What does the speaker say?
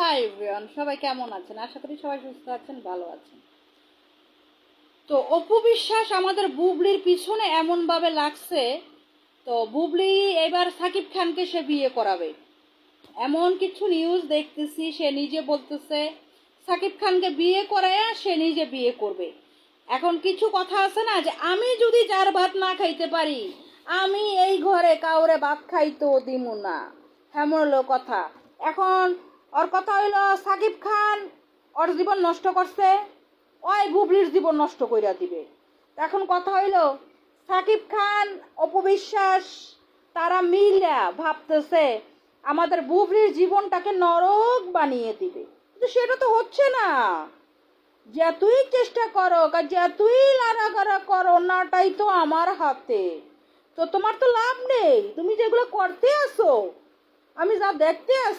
Hi everyone, সবাই কেমন আছেন? আশা করি সবাই সুস্থ আছেন, ভালো আছেন। তো অপু বিশ্বাস আমাদের বুবলির পিছনে এমনভাবে লাগছে, তো বুবলি এবার সাকিব খানকে সে বিয়ে করাবে এমন কিছু নিউজ দেখতেছি। সে নিজে বলতেছে সাকিব খানকে বিয়ে করায় সে নিজে বিয়ে করবে। এখন কিছু কথা আছে না, যে আমি যদি যার ভাত না খাইতে পারি, আমি এই ঘরে কাউরে ভাত খাইতেও দিমু না, এমন হলো কথা। এখন ওর কথা হইলো সাকিব খান ওর জীবন নষ্ট করছে, ওই বুবলির জীবন নষ্ট কইরা দিবে। এখন কথা হইলো সাকিব খান অপু বিশ্বাস তারা মিলা ভাবতেছে আমাদের বুবলির জীবনটাকে নরক বানিয়ে দিবে, কিন্তু সেটা তো হচ্ছে না। যতই চেষ্টা করো আর যতই লাড়াগাড়া করো, নাটাই তো আমার হাতে। তো তোমার তো লাভ নেই, তুমি যেগুলো করতে আসো, আমি যা দেখতে আসি